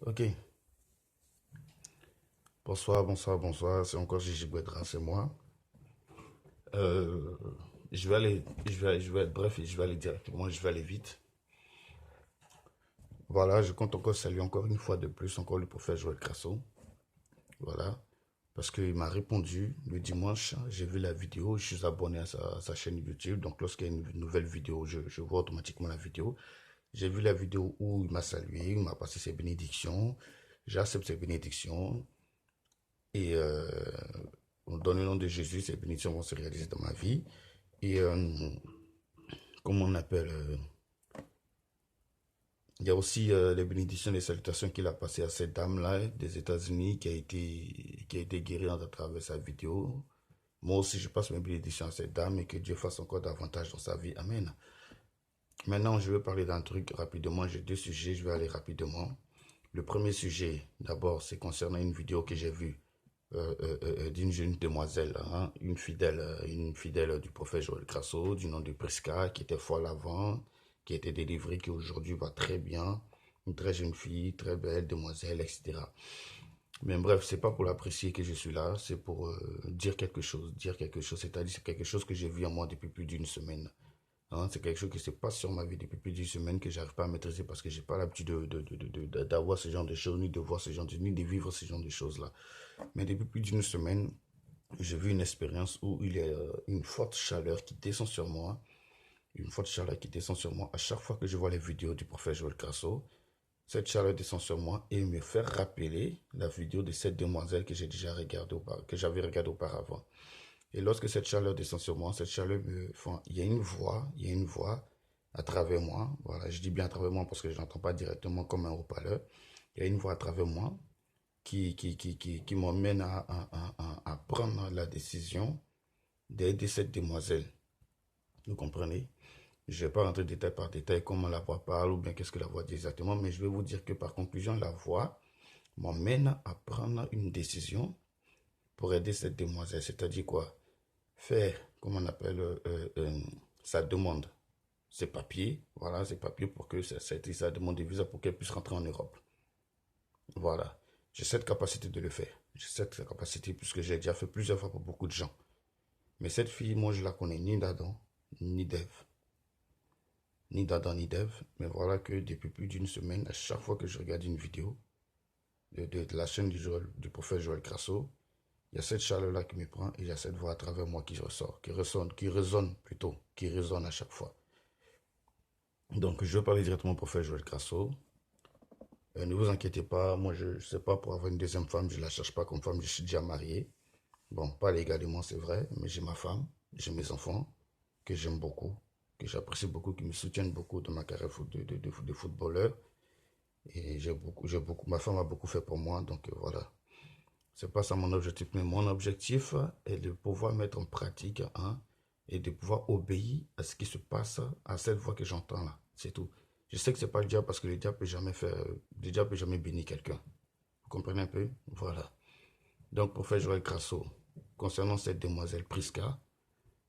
Ok, bonsoir, bonsoir, bonsoir. C'est encore Gigi Guedra, c'est moi. Euh, je vais être bref et je vais aller directement, je vais aller vite. Voilà, je compte encore saluer encore une fois de plus encore le prophète Joël Crasso. Voilà, parce qu'il m'a répondu le dimanche. J'ai vu la vidéo, je suis abonné à sa chaîne YouTube. Donc, lorsqu'il y a une nouvelle vidéo, je vois automatiquement la vidéo. J'ai vu la vidéo où il m'a salué, il m'a passé ses bénédictions. J'accepte ses bénédictions. Et dans le nom de Jésus, ces bénédictions vont se réaliser dans ma vie. Et comme on appelle, il y a aussi les bénédictions, les salutations qu'il a passées à cette dame-là des États-Unis qui a été guérie à travers sa vidéo. Moi aussi, je passe mes bénédictions à cette dame et que Dieu fasse encore davantage dans sa vie. Amen. Maintenant, je vais parler d'un truc rapidement. J'ai deux sujets, je vais aller rapidement. Le premier sujet, d'abord, c'est concernant une vidéo que j'ai vue d'une jeune demoiselle, hein, une fidèle du prophète Joël Crasso, du nom de Prisca, qui était folle avant, qui a été délivrée, qui aujourd'hui va très bien, une très jeune fille, très belle demoiselle, etc. Mais bref, c'est pas pour l'apprécier que je suis là, c'est pour dire quelque chose, c'est-à-dire c'est quelque chose que j'ai vu en moi depuis plus d'une semaine. Hein, c'est quelque chose qui se passe sur ma vie depuis plus d'une semaine que j'arrive pas à maîtriser parce que j'ai pas l'habitude d'avoir ce genre de choses, ni de voir ce genre de, ni de vivre ce genre de choses-là. Mais depuis plus d'une semaine, j'ai vu une expérience où il y a une forte chaleur qui descend sur moi. Une forte chaleur qui descend sur moi. À chaque fois que je vois les vidéos du prophète Joël Crasso, cette chaleur descend sur moi et me fait rappeler la vidéo de cette demoiselle que j'ai déjà regardée que j'avais regardée auparavant. Et lorsque cette chaleur descend sur moi, cette chaleur me fait, il y a une voix à travers moi. Voilà, je dis bien à travers moi parce que je n'entends pas directement comme un haut-parleur. Il y a une voix à travers moi qui m'emmène à prendre la décision d'aider cette demoiselle. Vous comprenez? Je ne vais pas rentrer détail par détail comment la voix parle ou bien qu'est-ce que la voix dit exactement, mais je vais vous dire que par conclusion, la voix m'emmène à prendre une décision pour aider cette demoiselle. C'est-à-dire quoi? Faire, comme on appelle, sa demande, ses papiers, voilà, ses papiers pour que ça demande de visa pour qu'elle puisse rentrer en Europe. Voilà. J'ai cette capacité de le faire. J'ai cette capacité puisque j'ai déjà fait plusieurs fois pour beaucoup de gens. Mais cette fille, moi, je la connais ni d'Adam, ni d'Ève. Ni d'Adam, ni d'Ève. Mais voilà que depuis plus d'une semaine, à chaque fois que je regarde une vidéo de la chaîne du prophète Joël Crasso, il y a cette chaleur-là qui me prend et il y a cette voix à travers moi qui ressort, qui résonne plutôt, qui résonne à chaque fois. Donc, je vais parler directement au prophète Joël Crasso. Ne vous inquiétez pas, moi, je ne sais pas, pour avoir une deuxième femme, je ne la cherche pas comme femme, je suis déjà marié. Bon, pas légalement, c'est vrai, mais j'ai ma femme, j'ai mes enfants, que j'aime beaucoup, que j'apprécie beaucoup, qui me soutiennent beaucoup dans ma carrière de footballeur. Et ma femme a beaucoup fait pour moi, donc voilà. C'est pas ça mon objectif, mais mon objectif est de pouvoir mettre en pratique, hein, et de pouvoir obéir à ce qui se passe, à cette voix que j'entends là. C'est tout. Je sais que c'est pas le diable parce que le diable peut jamais faire, le diable peut jamais bénir quelqu'un. Vous comprenez un peu? Voilà. Donc, pour faire Joël Crasso, concernant cette demoiselle Prisca,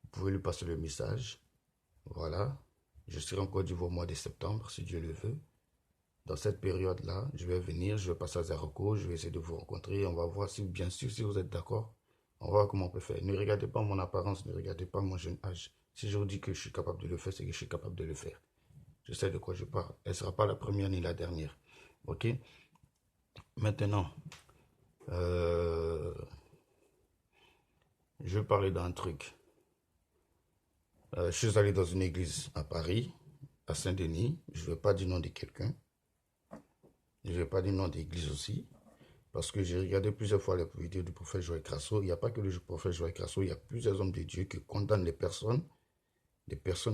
vous pouvez lui passer le message. Voilà. Je serai en Côte d'Ivoire au mois de septembre, si Dieu le veut. Dans cette période-là, je vais venir, je vais passer à Zaroko, je vais essayer de vous rencontrer. On va voir si, bien sûr, si vous êtes d'accord, on va voir comment on peut faire. Ne regardez pas mon apparence, ne regardez pas mon jeune âge. Si je vous dis que je suis capable de le faire, c'est que je suis capable de le faire. Je sais de quoi je parle. Elle ne sera pas la première ni la dernière. Ok? Maintenant, euh, je vais parler d'un truc. Je suis allé dans une église à Paris, à Saint-Denis. Je ne vais pas dire le nom de quelqu'un. Je ne vais pas dire le nom d'église aussi. Parce que j'ai regardé plusieurs fois les vidéos du prophète Joël Crasso. Il n'y a pas que le prophète Joël Crasso, il y a plusieurs hommes de Dieu qui condamnent des personnes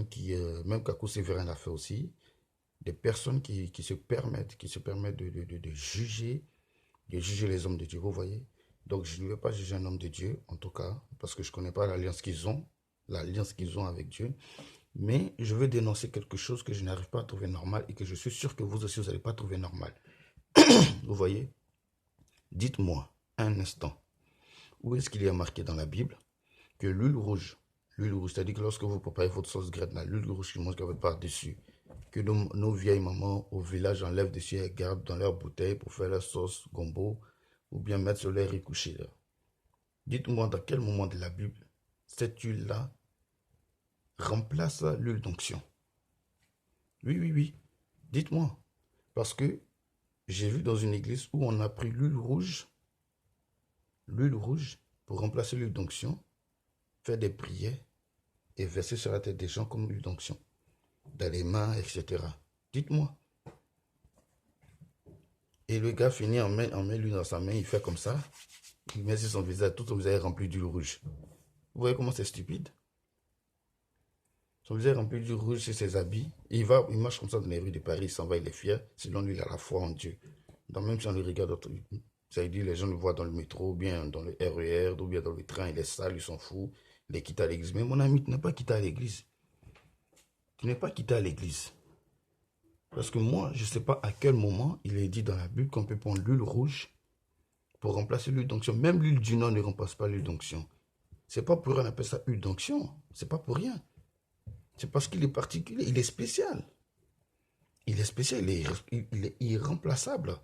qui, même Kakou Sévérin l'a fait aussi, des personnes qui se permettent, de juger les hommes de Dieu, vous voyez. Donc je ne vais pas juger un homme de Dieu, en tout cas, parce que je ne connais pas l'alliance qu'ils ont avec Dieu. Mais je veux dénoncer quelque chose que je n'arrive pas à trouver normal et que je suis sûr que vous aussi, vous n'allez pas trouver normal. Vous voyez. Dites-moi un instant, où est-ce qu'il y a marqué dans la Bible que l'huile rouge, c'est-à-dire que lorsque vous préparez votre sauce grecque, l'huile rouge qui monte votre par-dessus, que nos vieilles mamans au village enlèvent dessus et gardent dans leur bouteille pour faire leur sauce gombo ou bien mettre sur leur riz couché. Dites-moi dans quel moment de la Bible cette huile-là remplace l'huile d'onction. Oui, oui, oui. Dites-moi. Parce que j'ai vu dans une église où on a pris l'huile rouge pour remplacer l'huile d'onction, faire des prières et verser sur la tête des gens comme l'huile d'onction, dans les mains, etc. Dites-moi. Et le gars finit, on met l'huile dans sa main, il fait comme ça, il met sur son visage, tout son visage est rempli d'huile rouge. Vous voyez comment c'est stupide? Son visage est rempli d'huile rouge sur ses habits. Il marche comme ça dans les rues de Paris, il s'en va, il est fier. Sinon, lui, il a la foi en Dieu. Donc, même si on le regarde, ça veut dire les gens le voient dans le métro, ou bien dans le RER, ou bien dans le train, il est sale, il s'en fout, il est quitté à l'église. Mais mon ami, tu n'es pas quitté à l'église. Tu n'es pas quitté à l'église. Parce que moi, je ne sais pas à quel moment il est dit dans la Bible qu'on peut prendre l'huile rouge pour remplacer l'huile d'onction. Même l'huile du Nord ne remplace pas l'huile d'onction. C'est pas pour rien qu'on appelle ça huile d'onction. C'est pas pour rien. C'est parce qu'il est particulier, il est spécial. Il est spécial, il est irremplaçable.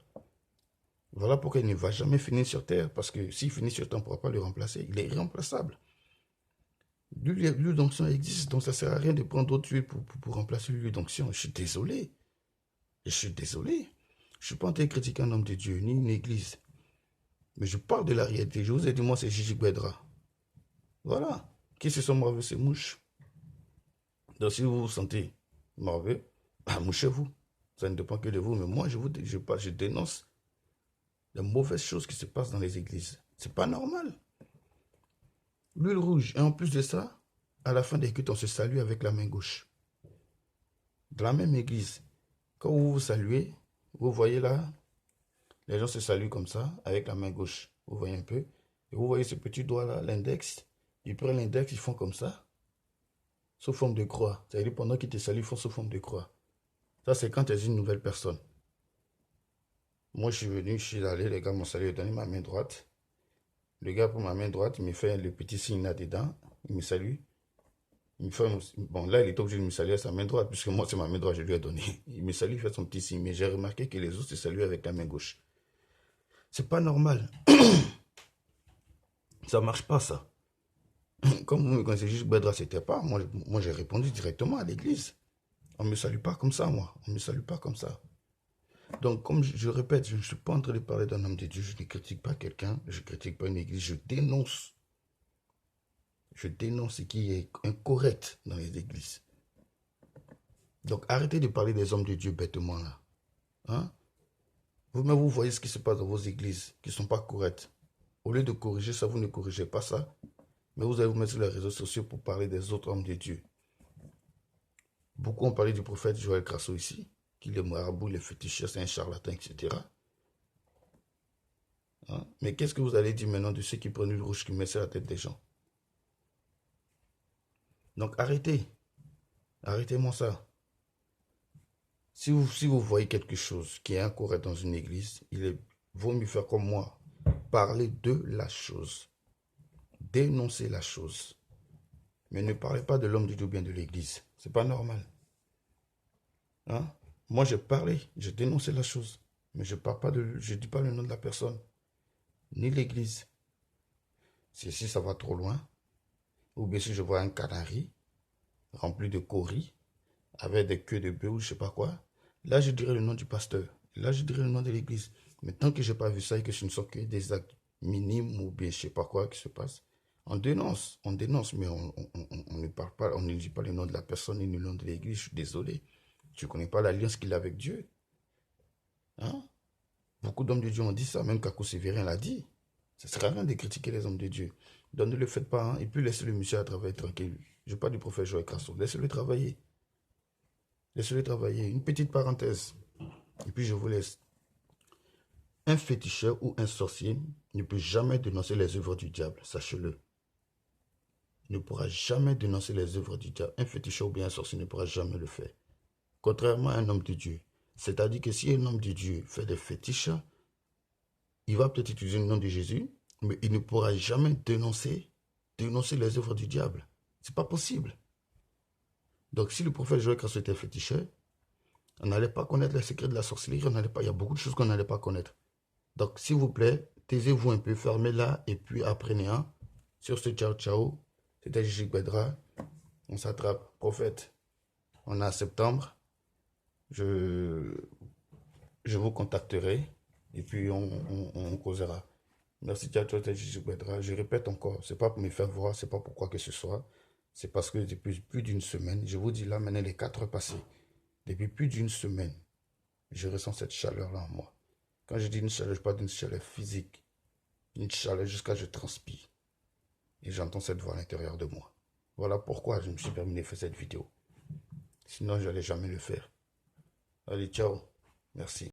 Voilà pourquoi il ne va jamais finir sur terre. Parce que s'il finit sur terre, on ne pourra pas le remplacer. Il est irremplaçable. L'huile d'onction existe, donc ça ne sert à rien de prendre d'autres huiles pour remplacer l'huile d'onction. Je suis désolé. Je suis désolé. Je ne suis pas en train de critiquer un homme de Dieu, ni une église. Mais je parle de la réalité. Je vous ai dit, moi, c'est Gigi Guedra. Voilà. Qui se sont morveux, ces mouches. Donc, si vous vous sentez morveux, mouchez-vous. Ça ne dépend que de vous. Mais moi, je dénonce les mauvaises choses qui se passent dans les églises. C'est pas normal. L'huile rouge. Et en plus de ça, à la fin des cultes, on se salue avec la main gauche. Dans la même église. Quand vous vous saluez, vous voyez là, les gens se saluent comme ça, avec la main gauche. Vous voyez un peu. Et vous voyez ce petit doigt-là, l'index. Ils prennent l'index, ils font comme ça. Sous forme de croix. C'est-à-dire pendant qu'ils te saluent, ils font sous forme de croix. Ça, c'est quand tu es une nouvelle personne. Moi, je suis venu, je suis allé, les gars m'ont salué, donné ma main droite. Le gars prend ma main droite, il me fait le petit signe là-dedans. Il me salue. Il me fait, bon, là, il est obligé de me saluer à sa main droite, puisque moi, c'est ma main droite, je lui ai donné. Il me salue, il fait son petit signe. Mais j'ai remarqué que les autres se saluent avec la main gauche. C'est pas normal. Ça marche pas, ça. Comme vous me connaissez, juste Bedra, c'était pas. Moi j'ai répondu directement à l'église. On ne me salue pas comme ça, moi. On ne me salue pas comme ça. Donc, comme je répète, je ne suis pas en train de parler d'un homme de Dieu. Je ne critique pas quelqu'un. Je ne critique pas une église. Je dénonce. Je dénonce ce qui est incorrect dans les églises. Donc, arrêtez de parler des hommes de Dieu bêtement, là. Hein? Vous-même, vous voyez ce qui se passe dans vos églises qui ne sont pas correctes. Au lieu de corriger ça, vous ne corrigez pas ça. Mais vous allez vous mettre sur les réseaux sociaux pour parler des autres hommes de Dieu. Beaucoup ont parlé du prophète Joël Crasso ici, qu'il est marabout, il est fétichiste, c'est un charlatan, etc. Hein? Mais qu'est-ce que vous allez dire maintenant de ceux qui prennent une rouge qui met sur la tête des gens? Donc arrêtez. Arrêtez-moi ça. Si vous voyez quelque chose qui est incorrect dans une église, il vaut mieux faire comme moi. Parler de la chose. Dénoncer la chose. Mais ne parlez pas de l'homme de Dieu ou bien de l'église. C'est pas normal. Hein? Moi, j'ai parlé, j'ai dénoncé la chose. Mais je ne dis pas le nom de la personne. Ni l'église. Si ça va trop loin. Ou bien si je vois un canari rempli de coris, avec des queues de bœuf ou je ne sais pas quoi. Là, je dirais le nom du pasteur. Là, je dirais le nom de l'église. Mais tant que je n'ai pas vu ça et que ce ne sont que des actes minimes ou bien je ne sais pas quoi qui se passe, on dénonce, mais on ne parle pas, on ne dit pas le nom de la personne ni le nom de l'église. Je suis désolé. Tu ne connais pas l'alliance qu'il a avec Dieu. Hein? Beaucoup d'hommes de Dieu ont dit ça, même Kakou Sévérin l'a dit. Ça ne sert à rien de critiquer les hommes de Dieu. Donc ne le faites pas, hein? Et puis laissez le monsieur à travailler tranquille. Je parle du prophète Joël Crasso. Laissez-le travailler. Laissez-le travailler. Une petite parenthèse. Et puis je vous laisse. Un féticheur ou un sorcier ne peut jamais dénoncer les œuvres du diable. Sachez-le. Ne pourra jamais dénoncer les œuvres du diable. Un féticheur ou bien un sorcier ne pourra jamais le faire. Contrairement à un homme de Dieu. C'est-à-dire que si un homme de Dieu fait des fétiches, il va peut-être utiliser le nom de Jésus, mais il ne pourra jamais dénoncer les œuvres du diable. Ce n'est pas possible. Donc si le prophète Joël Crasso était féticheur, On n'allait pas connaître les secrets de la sorcellerie, il y a beaucoup de choses qu'on n'allait pas connaître. Donc, s'il vous plaît, taisez-vous un peu, fermez-la et puis apprenez. Hein. Sur ce ciao ciao, c'était Gigi Bedra. On s'attrape, prophète. On est en septembre. Je, je vous contacterai et puis on causera. Merci, ciao, ciao, c'était Gigi Bedra. Je répète encore, c'est pas pour me faire voir, c'est pas pour quoi que ce soit. C'est parce que depuis plus d'une semaine, je vous dis là, maintenant les 4 heures passées, depuis plus d'une semaine, je ressens cette chaleur-là en moi. Quand je dis une chaleur, je parle d'une chaleur physique, une chaleur jusqu'à ce que je transpire. Et j'entends cette voix à l'intérieur de moi. Voilà pourquoi je me suis permis de faire cette vidéo. Sinon, je n'allais jamais le faire. Allez, ciao. Merci.